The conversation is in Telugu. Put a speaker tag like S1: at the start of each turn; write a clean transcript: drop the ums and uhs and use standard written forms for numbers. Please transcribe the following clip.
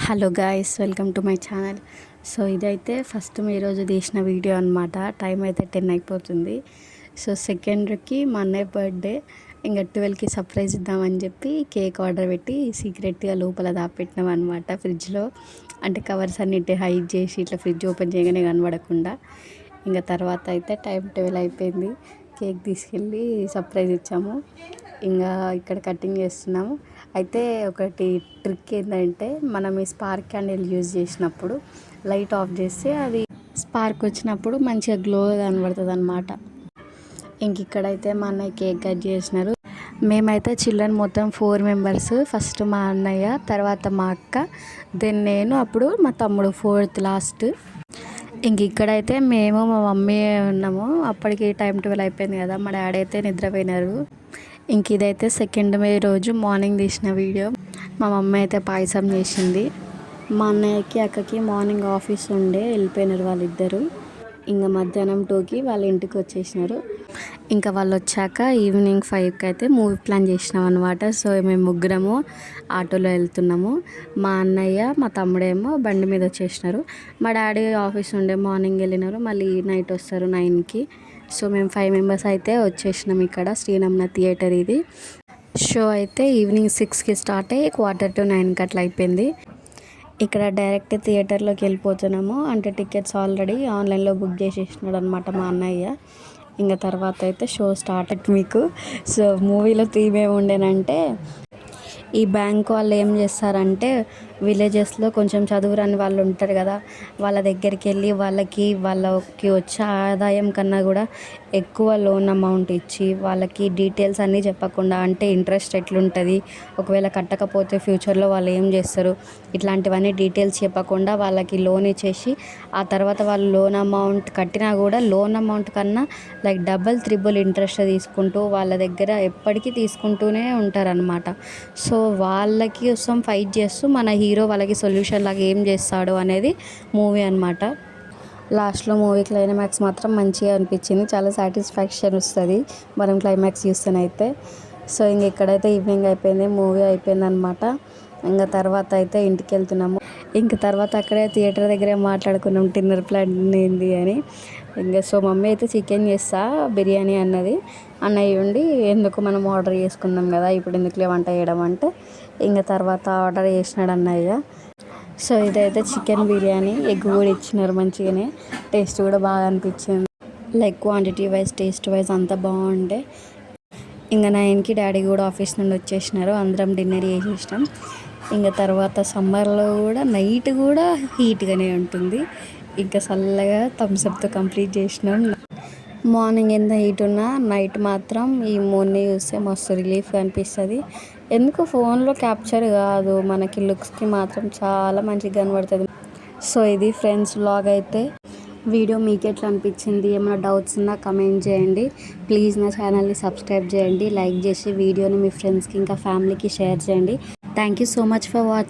S1: Hello guys, welcome to my channel. So ఇదైతే ఫస్ట్ ఈరోజు తీసిన వీడియో అనమాట. టైం అయితే 10 అయిపోతుంది. సో సెకండ్కి మా అన్నయ్య బర్త్డే. ఇంకా 12కి సర్ప్రైజ్ ఇద్దామని చెప్పి కేక్ ఆర్డర్ పెట్టి సీక్రెట్గా లోపల దాపెట్టినాం అనమాట, ఫ్రిడ్జ్లో. అంటే కవర్స్ అన్నిటి హైడ్ చేసి ఇట్లా ఫ్రిడ్జ్ ఓపెన్ చేయగానే కనబడకుండా. ఇంకా తర్వాత అయితే టైం 12 అయిపోయింది. కేక్ తీసుకెళ్ళి సర్ప్రైజ్ ఇచ్చాము. ఇంకా ఇక్కడ కటింగ్ చేస్తున్నాము. అయితే ఒకటి ట్రిక్ ఏంటంటే, మనం ఈ స్పార్క్ క్యాండిల్ యూజ్ చేసినప్పుడు లైట్ ఆఫ్ చేస్తే అది స్పార్క్ వచ్చినప్పుడు మంచిగా గ్లో కనబడుతుంది అనమాట. ఇంక ఇక్కడైతే మా అన్నయ్య కేక్ కట్ చేసినారు. మేమైతే చిల్డ్రన్ మొత్తం 4 మెంబర్స్. ఫస్ట్ మా అన్నయ్య, తర్వాత మా అక్క, దెన్ నేను, అప్పుడు మా తమ్ముడు 4th లాస్ట్. ఇంక ఇక్కడైతే మేము మా మమ్మీ ఉన్నాము. అప్పటికి టైం 12 అయిపోయింది కదా. మా డాడీ అయితే నిద్రపోయినారు. ఇంక ఇదైతే సెకండ్ మే రోజు మార్నింగ్ తీసిన వీడియో. మా మమ్మీ అయితే పాయసం చేసింది. మా అన్నయ్యకి అక్కకి మార్నింగ్ ఆఫీస్ ఉండే వెళ్ళిపోయినారు వాళ్ళిద్దరు. ఇంకా మధ్యాహ్నం 2కి వాళ్ళ ఇంటికి వచ్చేసినారు. ఇంకా వాళ్ళు వచ్చాక ఈవినింగ్ 5కి అయితే మూవీ ప్లాన్ చేసినాం అనమాట. సో మేము ముగ్గురము ఆటోలో వెళ్తున్నాము. మా అన్నయ్య, మా తమ్ముడేమో బండి మీద వచ్చేసినారు. మా డాడీ ఆఫీస్ ఉండే మార్నింగ్ వెళ్ళినారు, మళ్ళీ నైట్ వస్తారు 9కి. సో మేము 5 మెంబర్స్ అయితే వచ్చేసినాం. ఇక్కడ శ్రీనమ్న థియేటర్ ఇది. షో అయితే ఈవినింగ్ 6కి స్టార్ట్ అయ్యి 8:45 అట్లా అయిపోయింది. ఇక్కడ డైరెక్ట్ థియేటర్లోకి వెళ్ళిపోతున్నాము. అంటే టికెట్స్ ఆల్రెడీ ఆన్లైన్లో బుక్ చేసేసినాడు అనమాట మా అన్నయ్య. ఇంకా తర్వాత అయితే షో స్టార్ట్ అయ్యి మీకు. సో మూవీలో థీమ్ ఏమి ఉండేనంటే, ఈ బ్యాంక్ వాళ్ళు ఏం చేస్తారంటే, విలేజెస్లో కొంచెం చదువురాని వాళ్ళు ఉంటారు కదా, వాళ్ళ దగ్గరికి వెళ్ళి వాళ్ళకి వచ్చే ఆదాయం కన్నా కూడా ఎక్కువ లోన్ అమౌంట్ ఇచ్చి వాళ్ళకి డీటెయిల్స్ అన్నీ చెప్పకుండా, అంటే ఇంట్రెస్ట్ ఎట్లుంటుంది, ఒకవేళ కట్టకపోతే ఫ్యూచర్లో వాళ్ళు ఏం చేస్తారు, ఇట్లాంటివన్నీ డీటెయిల్స్ చెప్పకుండా వాళ్ళకి లోన్ ఇచ్చేసి, ఆ తర్వాత వాళ్ళు లోన్ అమౌంట్ కట్టినా కూడా లోన్ అమౌంట్ కన్నా లైక్ డబల్ త్రిబుల్ ఇంట్రెస్ట్ తీసుకుంటూ వాళ్ళ దగ్గర ఎప్పటికీ తీసుకుంటూనే ఉంటారనమాట. సో వాళ్ళకి కోసం ఫైట్ చేస్తూ మన హీరో వాళ్ళకి సొల్యూషన్ లాగా ఏం చేస్తాడు అనేది మూవీ అనమాట. లాస్ట్లో మూవీ క్లైమాక్స్ మాత్రం మంచిగా అనిపించింది. చాలా సాటిస్ఫాక్షన్ వస్తుంది మనం క్లైమాక్స్ చూస్తేనైతే. సో ఇంక ఇక్కడైతే ఈవినింగ్ అయిపోయింది, మూవీ అయిపోయింది అనమాట. ఇంకా తర్వాత అయితే ఇంటికి వెళ్తున్నాము. ఇంక తర్వాత అక్కడే థియేటర్ దగ్గరే మాట్లాడుకున్నాం డిన్నర్ ప్లాన్ ఏంది అని. ఇంకా సో మమ్మీ అయితే చికెన్ చేస్తా బిర్యానీ అన్నది. అన్నయ్య ఉండి ఎందుకు మనం ఆర్డర్ చేసుకుందాం కదా, ఇప్పుడు ఎందుకులే వంట చేయడం అంటే ఇంకా తర్వాత ఆర్డర్ చేసినాడు అన్నయ్య. సో ఇదైతే చికెన్ బిర్యానీ, ఎగ్ కూడా ఇచ్చినారు మంచిగానే. టేస్ట్ కూడా బాగా అనిపించింది. Like quantity wise, taste wise అంతా బాగుండే. ఇంకా 9కి డాడీ కూడా ఆఫీస్ నుండి వచ్చేసినారు. అందరం డిన్నర్ చేసేసినాం. ఇంకా తర్వాత సమ్మర్లో కూడా నైట్ కూడా హీట్గానే ఉంటుంది. ఇంకా చల్లగా థమ్స్అప్తో కంప్లీట్ చేసినాం. మార్నింగ్ ఎంత హీట్ ఉన్నా నైట్ మాత్రం ఈ మూన్ని చూస్తే మస్తు రిలీఫ్ అనిపిస్తుంది. ఎందుకు ఫోన్లో క్యాప్చర్ కాదు, మనకి లుక్స్కి మాత్రం చాలా మంచిగా కనబడుతుంది. సో ఇది ఫ్రెండ్స్ వ్లాగ్ అయితే. వీడియో మీకు ఎట్లా అనిపించింది, ఏమైనా డౌట్స్ ఉన్నా కమెంట్ చేయండి. ప్లీజ్ నా ఛానల్ని సబ్స్క్రైబ్ చేయండి, లైక్ చేసి వీడియోని మీ ఫ్రెండ్స్కి ఇంకా ఫ్యామిలీకి షేర్ చేయండి. Thank you so much for watching.